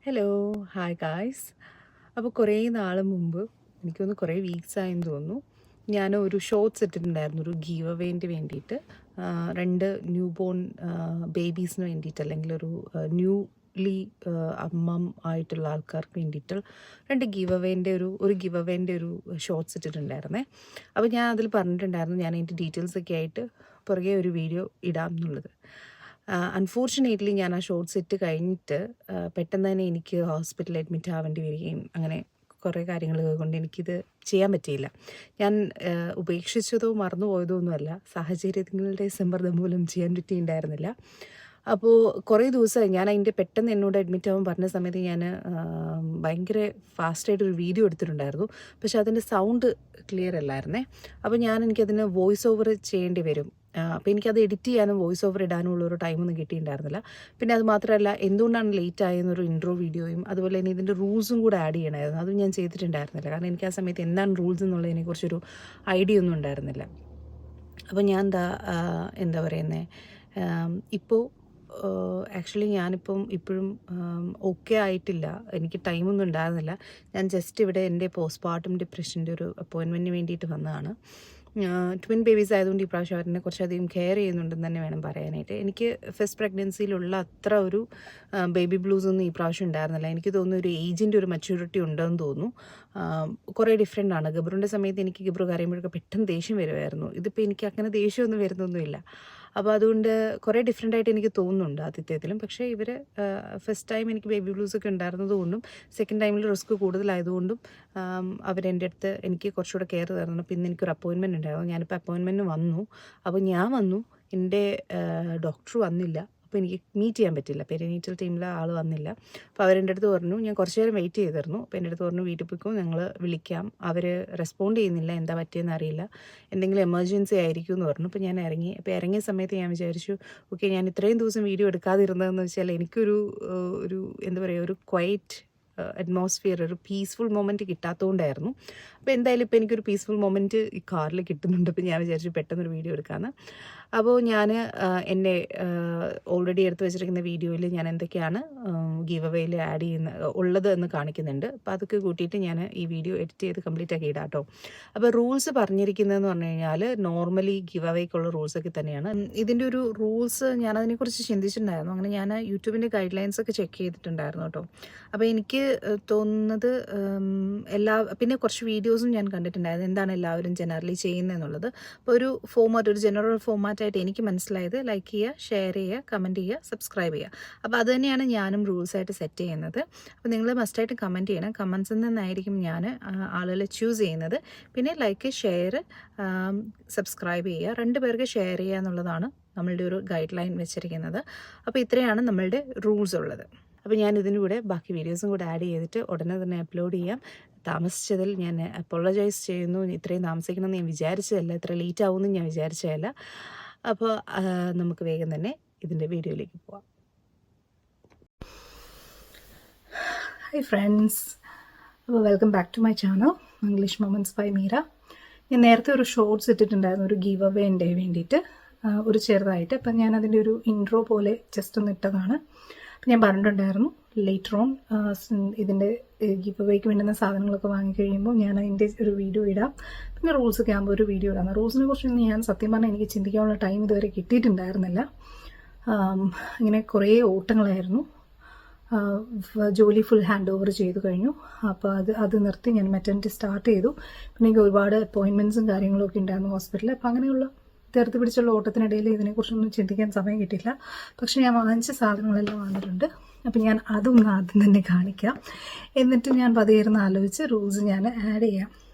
Hello hi guys. അപ്പോൾ കുറേ നാൾ മുമ്പ് എനിക്കൊന്ന് കുറേ വീക്സ് ആയെന്ന് തോന്നുന്നു, ഞാൻ ഒരു ഷോർട്സ് ഇട്ടിട്ടുണ്ടായിരുന്നു ഒരു ഗീവ് അവേൻ്റെ വേണ്ടിയിട്ട്. രണ്ട് ന്യൂ ബോൺ ബേബീസിന് വേണ്ടിയിട്ട്, അല്ലെങ്കിൽ ഒരു ന്യൂലി അമ്മം ആയിട്ടുള്ള ആൾക്കാർക്ക് വേണ്ടിയിട്ട് രണ്ട് ഗീവ് അവേൻ്റെ ഒരു ഷോർട്സ് ഇട്ടിട്ടുണ്ടായിരുന്നേ. അപ്പോൾ ഞാൻ അതിൽ പറഞ്ഞിട്ടുണ്ടായിരുന്നു ഞാൻ അതിൻ്റെ ഡീറ്റെയിൽസൊക്കെ ആയിട്ട് പുറകെ ഒരു വീഡിയോ ഇടാം എന്നുള്ളത്. അൺഫോർച്ചുനേറ്റ്ലി ഞാൻ ആ ഷോർട്സ് ഇട്ട് കഴിഞ്ഞിട്ട് പെട്ടെന്ന് തന്നെ എനിക്ക് ഹോസ്പിറ്റലിൽ അഡ്മിറ്റ് ആവേണ്ടി വരികയും അങ്ങനെ കുറേ കാര്യങ്ങൾ കൊണ്ട് എനിക്കിത് ചെയ്യാൻ പറ്റിയില്ല. ഞാൻ ഉപേക്ഷിച്ചതോ മറന്നുപോയതോ ഒന്നുമല്ല, സാഹചര്യങ്ങളുടെ സമ്മർദ്ദം മൂലം ചെയ്യാൻ പറ്റിയിട്ടുണ്ടായിരുന്നില്ല. അപ്പോൾ കുറേ ദിവസമായി ഞാൻ അതിൻ്റെ പെട്ടെന്ന് എന്നോട് അഡ്മിറ്റ് ആവാൻ പറഞ്ഞ സമയത്ത് ഞാൻ ഭയങ്കര ഫാസ്റ്റായിട്ടൊരു വീഡിയോ എടുത്തിട്ടുണ്ടായിരുന്നു. പക്ഷേ അതിൻ്റെ സൗണ്ട് ക്ലിയർ അല്ലായിരുന്നേ. അപ്പോൾ എനിക്കതിന് വോയിസ് ഓവർ ചെയ്യേണ്ടി വരും. അപ്പോൾ എനിക്കത് എഡിറ്റ് ചെയ്യാനും വോയിസ് ഓവർ ഇടാനും ഉള്ളൊരു ടൈമൊന്നും കിട്ടിയിട്ടുണ്ടായിരുന്നില്ല. പിന്നെ അത് മാത്രമല്ല, എന്തുകൊണ്ടാണ് ലേറ്റ് ആയെന്നൊരു ഇൻട്രോ വീഡിയോയും അതുപോലെ തന്നെ ഇതിൻ്റെ റൂൾസും കൂടെ ആഡ് ചെയ്യണമായിരുന്നു. അതും ഞാൻ ചെയ്തിട്ടുണ്ടായിരുന്നില്ല. കാരണം എനിക്ക് ആ സമയത്ത് എന്താണ് റൂൾസ് എന്നുള്ളതിനെക്കുറിച്ചൊരു ഐഡിയ ഒന്നും ഉണ്ടായിരുന്നില്ല. അപ്പോൾ ഞാൻ എന്താ പറയുന്നത്, ഇപ്പോൾ ആക്ച്വലി ഞാനിപ്പം ഇപ്പോഴും ഓക്കെ ആയിട്ടില്ല. എനിക്ക് ടൈമൊന്നും ഉണ്ടായിരുന്നില്ല. ഞാൻ ജസ്റ്റ് ഇവിടെ എൻ്റെ പോസ്റ്റ്മോർട്ടം ഡിപ്രഷൻ്റെ ഒരു അപ്പോയിൻമെൻറ്റിന് വേണ്ടിയിട്ട് വന്നതാണ്. ട്വിൻ ബേബീസ് ആയതുകൊണ്ട് ഈ പ്രാവശ്യം അവരെ കുറച്ചധികം കെയർ ചെയ്യുന്നുണ്ടെന്ന് തന്നെ വേണം പറയാനായിട്ട്. എനിക്ക് ഫസ്റ്റ് പ്രഗ്നൻസിയിലുള്ള അത്ര ഒരു ബേബി ബ്ലൂസ് ഒന്നും ഈ പ്രാവശ്യം ഉണ്ടായിരുന്നില്ല. എനിക്ക് തോന്നുന്നു ഒരു ഏജിൻ്റെ ഒരു മെച്യൂരിറ്റി ഉണ്ടെന്ന് തോന്നുന്നു. കുറേ ഡിഫറെൻ്റ് ആണ്. ഗബ്രുവിൻ്റെ സമയത്ത് എനിക്ക് ഗബ്രു കരയുമ്പോഴൊക്കെ പെട്ടെന്ന് ദേഷ്യം വരുമായിരുന്നു. ഇതിപ്പോൾ എനിക്ക് അങ്ങനെ ദേഷ്യമൊന്നും വരുന്നൊന്നുമില്ല. അപ്പോൾ അതുകൊണ്ട് കുറേ ഡിഫറെൻ്റ് ആയിട്ട് എനിക്ക് തോന്നുന്നുണ്ട് ആദ്യത്തേതിലും. പക്ഷേ ഇവർ ഫസ്റ്റ് ടൈം എനിക്ക് ബേബി ബ്ലൂസ് ഒക്കെ ഉണ്ടായിരുന്നതുകൊണ്ടും സെക്കൻഡ് ടൈമിൽ റിസ്ക് കൂടുതലായതുകൊണ്ടും അവരെൻ്റെ അടുത്ത് എനിക്ക് കുറച്ചുകൂടെ കെയർ തരണം. പിന്നെ എനിക്കൊരു അപ്പോയിൻമെൻറ്റ് ഉണ്ടായിരുന്നു. ഞാനിപ്പോൾ അപ്പോയിൻമെൻറ്റിന് വന്നു. അപ്പോൾ ഞാൻ വന്നു, എൻ്റെ ഡോക്ടർ വന്നില്ല. അപ്പോൾ എനിക്ക് മീറ്റ് ചെയ്യാൻ പറ്റില്ല. പെരിനീറ്റൽ ടീമിലെ ആൾ വന്നില്ല. അപ്പോൾ അവരെൻ്റെ അടുത്ത് പറഞ്ഞു, ഞാൻ കുറച്ച് നേരം വെയിറ്റ് ചെയ്തിരുന്നു. അപ്പോൾ എൻ്റെ അടുത്ത് പറഞ്ഞു, വീട്ടിൽ പോയിക്കോ, ഞങ്ങൾ വിളിക്കാം. അവർ റെസ്പോണ്ട് ചെയ്യുന്നില്ല, എന്താ പറ്റിയെന്ന് അറിയില്ല, എന്തെങ്കിലും എമർജൻസി ആയിരിക്കും എന്ന് പറഞ്ഞു. അപ്പോൾ ഞാൻ ഇറങ്ങി. അപ്പോൾ ഇറങ്ങിയ സമയത്ത് ഞാൻ വിചാരിച്ചു, ഓക്കെ, ഞാൻ ഇത്രയും ദിവസം വീഡിയോ എടുക്കാതിരുന്നതെന്ന് വെച്ചാൽ എനിക്കൊരു എന്താ പറയുക, ഒരു ക്വയറ്റ് അറ്റ്മോസ്ഫിയർ, ഒരു പീസ്ഫുൾ മൊമെൻറ്റ് കിട്ടാത്തതുകൊണ്ടായിരുന്നു. അപ്പോൾ എന്തായാലും ഇപ്പോൾ എനിക്കൊരു പീസ്ഫുൾ മൊമെൻറ്റ് ഈ കാറിൽ കിട്ടുന്നുണ്ട്. അപ്പോൾ ഞാൻ വിചാരിച്ചു പെട്ടെന്നൊരു വീഡിയോ എടുക്കാമെന്ന്. അപ്പോൾ ഞാൻ എൻ്റെ ഓൾറെഡി എടുത്ത് വെച്ചിരിക്കുന്ന വീഡിയോയിൽ ഞാൻ എന്തൊക്കെയാണ് ഗീവ് അവേയിൽ ആഡ് ഉള്ളത് എന്ന് കാണിക്കുന്നുണ്ട്. അപ്പോൾ അതൊക്കെ കൂട്ടിയിട്ട് ഞാൻ ഈ വീഡിയോ എഡിറ്റ് ചെയ്ത് കംപ്ലീറ്റ് ആക്കി ഇടാം കേട്ടോ. അപ്പോൾ റൂൾസ് പറഞ്ഞിരിക്കുന്നതെന്ന് പറഞ്ഞു കഴിഞ്ഞാൽ നോർമലി ഗീവ് അവേക്കുള്ള റൂൾസൊക്കെ തന്നെയാണ്. ഇതിൻ്റെ ഒരു റൂൾസ് ഞാൻ അതിനെക്കുറിച്ച് ചിന്തിച്ചിട്ടുണ്ടായിരുന്നു. അങ്ങനെ ഞാൻ യൂട്യൂബിൻ്റെ ഗൈഡ് ലൈൻസ് ഒക്കെ ചെക്ക് ചെയ്തിട്ടുണ്ടായിരുന്നു കേട്ടോ. അപ്പോൾ എനിക്ക് തോന്നുന്നത് പിന്നെ കുറച്ച് വീഡിയോസും ഞാൻ കണ്ടിട്ടുണ്ടായിരുന്നു എന്താണ് എല്ലാവരും ജനറലി ചെയ്യുന്നതെന്നുള്ളത്. അപ്പോൾ ഒരു ഫോമാറ്റ്, ഒരു ജനറൽ ഫോമാറ്റായിട്ട് എനിക്ക് മനസ്സിലായത് ലൈക്ക് ചെയ്യുക, ഷെയർ ചെയ്യുക, കമൻറ്റ് ചെയ്യുക, സബ്സ്ക്രൈബ് ചെയ്യുക. അപ്പോൾ അത് തന്നെയാണ് ഞാനും റൂൾസായിട്ട് സെറ്റ് ചെയ്യുന്നത്. അപ്പോൾ നിങ്ങൾ മസ്റ്റായിട്ട് കമൻറ്റ് ചെയ്യണം. കമൻസിൽ നിന്നായിരിക്കും ഞാൻ ആളുകളെ ചൂസ് ചെയ്യുന്നത്. പിന്നെ ലൈക്ക്, ഷെയർ, സബ്സ്ക്രൈബ് ചെയ്യുക, 2 പേർക്ക് ഷെയർ ചെയ്യുക എന്നുള്ളതാണ് നമ്മളുടെ ഒരു ഗൈഡ് ലൈൻ വെച്ചിരിക്കുന്നത്. അപ്പോൾ ഇത്രയാണ് നമ്മളുടെ റൂൾസ് ഉള്ളത്. അപ്പോൾ ഞാൻ ഇതിൻ്റെ കൂടെ ബാക്കി വീഡിയോസും കൂടെ ആഡ് ചെയ്തിട്ട് ഉടനെ തന്നെ അപ്ലോഡ് ചെയ്യാം. താമസിച്ചതിൽ ഞാൻ അപ്പോളജൈസ് ചെയ്യുന്നു. ഇത്രയും താമസിക്കണമെന്ന് ഞാൻ വിചാരിച്ചതല്ല, ഇത്ര ലേറ്റ് ആവുമെന്ന് ഞാൻ വിചാരിച്ചതല്ല. അപ്പോൾ നമുക്ക് വേഗം തന്നെ ഇതിൻ്റെ വീഡിയോയിലേക്ക് പോവാം. ഹായ് ഫ്രണ്ട്സ്, അപ്പോൾ welcome back to my channel English moments by Meera. ഞാൻ നേരത്തെ ഒരു ഷോർട്സ് ഇട്ടിട്ടുണ്ടായിരുന്നു ഒരു ഗീവ് അവേൻ്റെ വേണ്ടിയിട്ട്, ഒരു ചെറുതായിട്ട്. അപ്പം ഞാൻ അതിൻ്റെ ഒരു ഇൻട്രോ പോലെ ജസ്റ്റ് ഒന്ന് ഇട്ടതാണ്. അപ്പം ഞാൻ പറഞ്ഞിട്ടുണ്ടായിരുന്നു ലേറ്റർ ഓൺ ഇതിൻ്റെ ഗീവ് അവേക്ക് വേണ്ടുന്ന സാധനങ്ങളൊക്കെ വാങ്ങിക്കഴിയുമ്പോൾ ഞാൻ അതിൻ്റെ ഒരു വീഡിയോ ഇടാം. പിന്നെ റൂൾസൊക്കെ ആകുമ്പോൾ ഒരു വീഡിയോ ഇടാം. റൂൾസിനെ കുറിച്ചൊന്നും ഞാൻ സത്യം പറഞ്ഞാൽ എനിക്ക് ചിന്തിക്കാനുള്ള ടൈം ഇതുവരെ കിട്ടിയിട്ടുണ്ടായിരുന്നില്ല. ഇങ്ങനെ കുറേ ഓട്ടങ്ങളായിരുന്നു. ജോലി ഫുൾ ഹാൻഡ് ഓവർ ചെയ്തു കഴിഞ്ഞു. അപ്പോൾ അത് നിർത്തി ഞാൻ മെറ്റർനിറ്റി സ്റ്റാർട്ട് ചെയ്തു. പിന്നെ എനിക്ക് ഒരുപാട് അപ്പോയിൻമെൻറ്റ്സും കാര്യങ്ങളൊക്കെ ഉണ്ടായിരുന്നു ഹോസ്പിറ്റലിൽ. അപ്പോൾ അങ്ങനെയുള്ള തീർത്ത് പിടിച്ചുള്ള ഓട്ടത്തിനിടയിൽ ഇതിനെക്കുറിച്ചൊന്നും ചിന്തിക്കാൻ സമയം കിട്ടില്ല. പക്ഷേ ഞാൻ വാങ്ങിച്ച സാധനങ്ങളെല്ലാം വന്നിട്ടുണ്ട്. അപ്പോൾ ഞാൻ അതൊന്ന് ആദ്യം തന്നെ കാണിക്കാം. എന്നിട്ട് ഞാൻ പതിയിരുന്ന് ആലോചിച്ച് റൂൾസ് ഞാൻ ആഡ് ചെയ്യാം.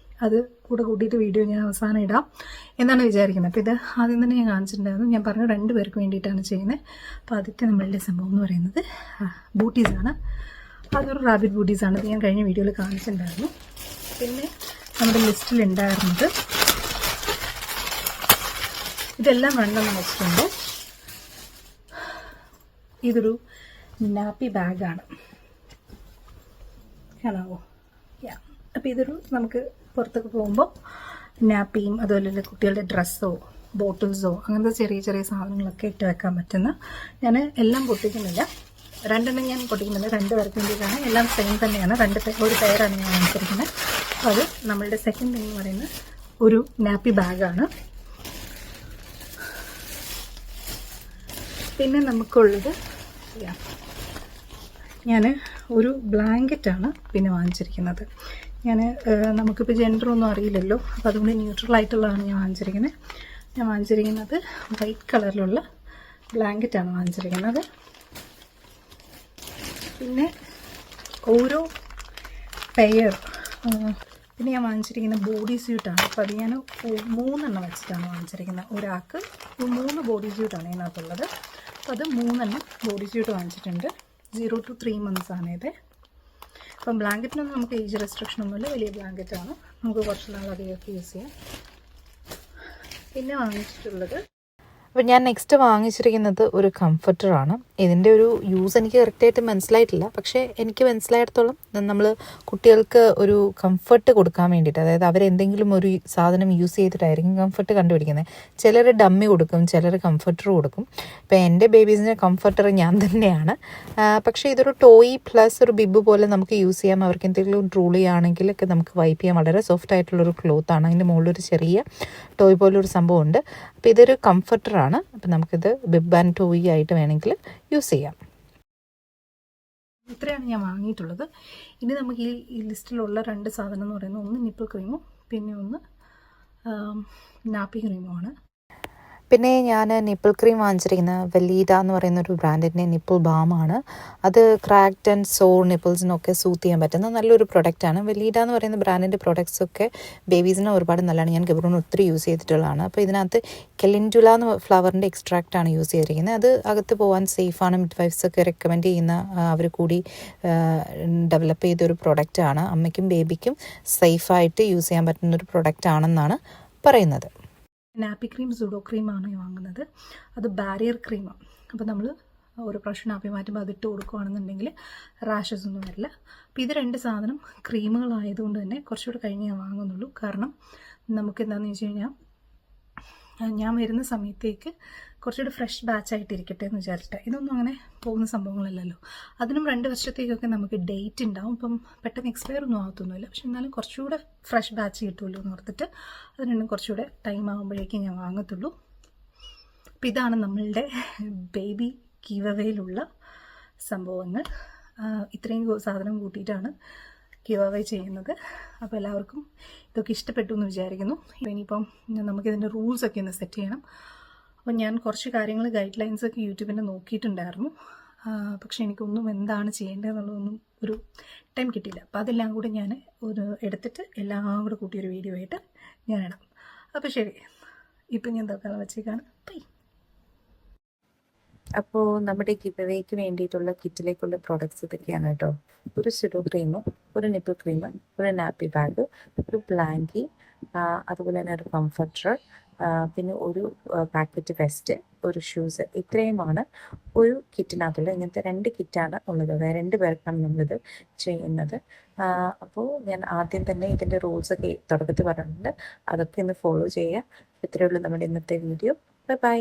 അത് കൂടെ കൂട്ടിയിട്ട് വീഡിയോ ഞാൻ അവസാനം ഇടാം എന്നാണ് വിചാരിക്കുന്നത്. അപ്പോൾ ഇത് ആദ്യം തന്നെ ഞാൻ കാണിച്ചിട്ടുണ്ടായിരുന്നു. ഞാൻ പറഞ്ഞു 2 പേർക്ക് വേണ്ടിയിട്ടാണ് ചെയ്യുന്നത്. അപ്പോൾ ആദ്യത്തെ നമ്മളുടെ സംഭവം എന്ന് പറയുന്നത് ബൂട്ടീസാണ്. അതൊരു റാബിറ്റ് ബൂട്ടീസാണ്. അത് ഞാൻ കഴിഞ്ഞ വീഡിയോയിൽ കാണിച്ചിട്ടുണ്ടായിരുന്നു. പിന്നെ നമ്മുടെ ലിസ്റ്റിൽ ഉണ്ടായിരുന്നത് ഇതെല്ലാം വേണ്ടെന്ന് വെച്ചിട്ടുണ്ട്. ഇതൊരു നാപ്പി ബാഗാണ്, കാണാവോ? അപ്പോൾ ഇതൊരു നമുക്ക് പുറത്തൊക്കെ പോകുമ്പോൾ നാപ്പിയും അതുപോലെ കുട്ടികളുടെ ഡ്രസ്സോ ബോട്ടിൽസോ അങ്ങനത്തെ ചെറിയ ചെറിയ സാധനങ്ങളൊക്കെ ഇട്ട് വെക്കാൻ പറ്റുന്ന, ഞാൻ എല്ലാം പൊട്ടിക്കുന്നില്ല, രണ്ടെണ്ണം ഞാൻ പൊട്ടിക്കുന്നില്ല, 2 പേർക്ക് വേണ്ടിയിട്ടാണ്. എല്ലാം സെയിം തന്നെയാണ്, ഒരു പെയറാണ് ഞാൻ വാങ്ങിച്ചിരിക്കുന്നത്. അപ്പോൾ അത് നമ്മളുടെ സെക്കൻഡ് തിങ് എന്ന് പറയുന്നത് ഒരു നാപ്പി ബാഗാണ്. പിന്നെ നമുക്കുള്ളത് ഞാൻ ഒരു ബ്ലാങ്കറ്റാണ് പിന്നെ വാങ്ങിച്ചിരിക്കുന്നത്. നമുക്കിപ്പോൾ ജെൻഡറൊന്നും അറിയില്ലല്ലോ, അപ്പോൾ അതുകൊണ്ട് ന്യൂട്രലായിട്ടുള്ളതാണ് ഞാൻ വാങ്ങിച്ചിരിക്കുന്നത്. വൈറ്റ് കളറിലുള്ള ബ്ലാങ്കറ്റാണ് വാങ്ങിച്ചിരിക്കുന്നത്. പിന്നെ ഓരോ പെയർ പിന്നെ ഞാൻ വാങ്ങിച്ചിരിക്കുന്ന ബോഡി സ്യൂട്ടാണ്. അപ്പോൾ അത് ഞാൻ 3 എണ്ണം വെച്ചിട്ടാണ് വാങ്ങിച്ചിരിക്കുന്നത്. ഒരാൾക്ക് 3 ബോഡി സ്യൂട്ടാണ് ഇതിനകത്തുള്ളത്. അപ്പോൾ അത് 3 എണ്ണം ബോഡി സ്യൂട്ട് വാങ്ങിച്ചിട്ടുണ്ട്. 0 to 3 months ആണ് ഇത്. അപ്പം ബ്ലാങ്കറ്റിനൊന്നും നമുക്ക് ഏജ് റെസ്ട്രിക്ഷൻ ഒന്നുമില്ല, വലിയ ബ്ലാങ്കറ്റാണ്, നമുക്ക് കുറച്ച് നാൾ അധികമൊക്കെ യൂസ് ചെയ്യാം. പിന്നെ വാങ്ങിച്ചിട്ടുള്ളത് അപ്പോൾ ഞാൻ നെക്സ്റ്റ് വാങ്ങിച്ചിരിക്കുന്നത് ഒരു കംഫർട്ടറാണ്. ഇതിൻ്റെ ഒരു യൂസ് എനിക്ക് കറക്റ്റായിട്ട് മനസ്സിലായിട്ടില്ല, പക്ഷേ എനിക്ക് മനസ്സിലായിടത്തോളം നമ്മൾ കുട്ടികൾക്ക് ഒരു കംഫർട്ട് കൊടുക്കാൻ വേണ്ടിയിട്ട്, അതായത് അവരെന്തെങ്കിലും ഒരു സാധനം യൂസ് ചെയ്തിട്ടായിരിക്കും കംഫർട്ട് കണ്ടുപിടിക്കുന്നത്. ചിലർ ഡമ്മി കൊടുക്കും, ചിലർ കംഫർട്ടർ കൊടുക്കും. ഇപ്പോൾ എൻ്റെ ബേബീസിൻ്റെ കംഫർട്ടർ ഞാൻ തന്നെയാണ്. പക്ഷേ ഇതൊരു ടോയ് പ്ലസ് ഒരു ബിബ് പോലെ നമുക്ക് യൂസ് ചെയ്യാം. അവർക്ക് എന്തെങ്കിലും ട്രൂളി ആണെങ്കിലൊക്കെ നമുക്ക് വൈപ്പ് ചെയ്യാൻ വളരെ സോഫ്റ്റ് ആയിട്ടുള്ളൊരു ക്ലോത്താണ്. അതിൻ്റെ മുകളിലൊരു ചെറിയ ടോയ് പോലൊരു സംഭവമുണ്ട്. അപ്പോൾ ഇതൊരു കംഫർട്ടറാണ്. അപ്പം നമുക്കിത് ബിബ് ആൻഡ് ടോയ് ആയിട്ട് വേണമെങ്കിൽ യൂസ് ചെയ്യാം. ഇത്രയാണ് ഞാൻ വാങ്ങിയിട്ടുള്ളത്. ഇനി നമുക്ക് ഈ ലിസ്റ്റിലുള്ള 2 സാധനം എന്ന് പറയുന്നത് ഒന്ന് നിപ്പിൾ ക്രീമും പിന്നെ ഒന്ന് നാപ്പി ക്രീമുമാണ്. പിന്നെ ഞാൻ നിപ്പിൾ ക്രീം വാങ്ങിച്ചിരിക്കുന്ന വെലീഡ എന്ന് പറയുന്ന ഒരു ബ്രാൻഡിൻ്റെ നിപ്പിൾ ബാമാണ്. അത് ക്രാക്ഡ് ആൻഡ് സോർ നിപ്പിൾസിനൊക്കെ സൂത്ത് ചെയ്യാൻ പറ്റുന്ന നല്ലൊരു പ്രൊഡക്റ്റാണ്. വെലീഡ എന്ന് പറയുന്ന ബ്രാൻഡിൻ്റെ പ്രൊഡക്ട്സൊക്കെ ബേബീസിന് ഒരുപാട് നല്ലതാണ്. ഞാൻ ഗബ്രൂൺ ഒത്തിരി യൂസ് ചെയ്തിട്ടുള്ളതാണ്. അപ്പോൾ ഇതിനകത്ത് കെലിൻഡുല എന്ന് ഫ്ലവറിൻ്റെ എക്സ്ട്രാക്റ്റാണ് യൂസ് ചെയ്തിരിക്കുന്നത്. അത് അകത്ത് പോകാൻ സേഫാണ്. മിഡ് വൈഫ്സൊക്കെ റെക്കമെൻഡ് ചെയ്യുന്ന അവർ കൂടി ഡെവലപ്പ് ചെയ്തൊരു പ്രൊഡക്റ്റാണ്. അമ്മയ്ക്കും ബേബിക്കും സേഫായിട്ട് യൂസ് ചെയ്യാൻ പറ്റുന്നൊരു പ്രൊഡക്റ്റ് ആണെന്നാണ് പറയുന്നത്. നാപ്പി ക്രീം സുഡോ ക്രീമാണ് ഞാൻ വാങ്ങുന്നത്. അത് ബാരിയർ ക്രീമാണ്. അപ്പോൾ നമ്മൾ ഒരു പ്രാവശ്യം നാപ്പി മാറ്റുമ്പോൾ അതിട്ട് കൊടുക്കുകയാണെന്നുണ്ടെങ്കിൽ റാഷസ് ഒന്നും വരില്ല. അപ്പോൾ ഇത് 2 സാധനം ക്രീമുകളായതുകൊണ്ട് തന്നെ കുറച്ചുകൂടെ കഴിഞ്ഞ് ഞാൻ വാങ്ങുന്നുള്ളൂ. കാരണം നമുക്ക് എന്താണെന്ന് വെച്ച് കഴിഞ്ഞാൽ ഞാൻ വരുന്ന സമയത്തേക്ക് കുറച്ചുകൂടി ഫ്രഷ് ബാച്ചായിട്ട് ഇരിക്കട്ടെ എന്ന് വിചാരിച്ചിട്ട്. ഇതൊന്നും അങ്ങനെ പോകുന്ന സംഭവങ്ങളല്ലല്ലോ. അതിനും 2 വർഷത്തേക്കൊക്കെ നമുക്ക് ഡേറ്റ് ഉണ്ടാവും. ഇപ്പം പെട്ടെന്ന് എക്സ്പയർ ഒന്നും ആകത്തൊന്നുമില്ല. പക്ഷെ എന്നാലും കുറച്ചുകൂടെ ഫ്രഷ് ബാച്ച് കിട്ടുമല്ലോ എന്ന് ഓർത്തിട്ട് അത് രണ്ടും കുറച്ചുകൂടെ ടൈം ആകുമ്പോഴേക്കും ഞാൻ വാങ്ങത്തുള്ളൂ. അപ്പം ഇതാണ് നമ്മളുടെ ബേബി ഗീവവേയിലുള്ള സംഭവങ്ങൾ. ഇത്രയും സാധനം കൂട്ടിയിട്ടാണ് ഗീവവേ ചെയ്യുന്നത്. അപ്പോൾ എല്ലാവർക്കും ഇതൊക്കെ ഇഷ്ടപ്പെട്ടു എന്ന് വിചാരിക്കുന്നു. ഇനിയിപ്പം നമുക്കിതിൻ്റെ റൂൾസൊക്കെ ഒന്ന് സെറ്റ് ചെയ്യണം. അപ്പോൾ ഞാൻ കുറച്ച് കാര്യങ്ങൾ ഗൈഡ് ലൈൻസൊക്കെ യൂട്യൂബിൽ നോക്കിയിട്ടുണ്ടായിരുന്നു. പക്ഷെ എനിക്കൊന്നും എന്താണ് ചെയ്യേണ്ടതെന്നുള്ളതൊന്നും ഒരു ടൈം കിട്ടിയില്ല. അപ്പോൾ അതെല്ലാം കൂടി ഞാൻ എടുത്തിട്ട് എല്ലാം കൂടെ കൂട്ടിയൊരു വീഡിയോ ആയിട്ട് ഞാൻ ഇടാം. അപ്പോൾ ശരി, ഇപ്പം ഞാൻ തൽക്കാലം വച്ചേക്കാണ്. ബൈ. അപ്പോൾ നമ്മുടെ ഗിവവേക്ക് വേണ്ടിയിട്ടുള്ള കിറ്റിലേക്കുള്ള പ്രോഡക്റ്റ്സ് ഇതൊക്കെയാണ് കേട്ടോ. ഒരു സുഡോ ക്രീം, ഒരു നിപ്പിൾ ക്രീം, ഒരു നാപ്പി ബാഗ്, ഒരു ബ്ലാങ്കി, അതുപോലെ തന്നെ ഒരു കംഫർട്ടർ, പിന്നെ ഒരു പാക്കറ്റ് വെസ്റ്റ്, ഒരു ഷൂസ്. ഇത്രയുമാണ് ഒരു കിറ്റിനകത്തുള്ളത്. ഇങ്ങനത്തെ 2 കിറ്റാണ് ഉള്ളത്. അതായത് 2 പേർക്കാണ് നമ്മളിത് ചെയ്യുന്നത്. അപ്പോൾ ഞാൻ ആദ്യം തന്നെ ഇതിൻ്റെ റൂൾസൊക്കെ തുടക്കത്തിൽ പറഞ്ഞിട്ടുണ്ട്. അതൊക്കെ ഒന്ന് ഫോളോ ചെയ്യുക. ഇത്രയേ ഉള്ളൂ നമ്മുടെ ഇന്നത്തെ വീഡിയോ. Bye bye.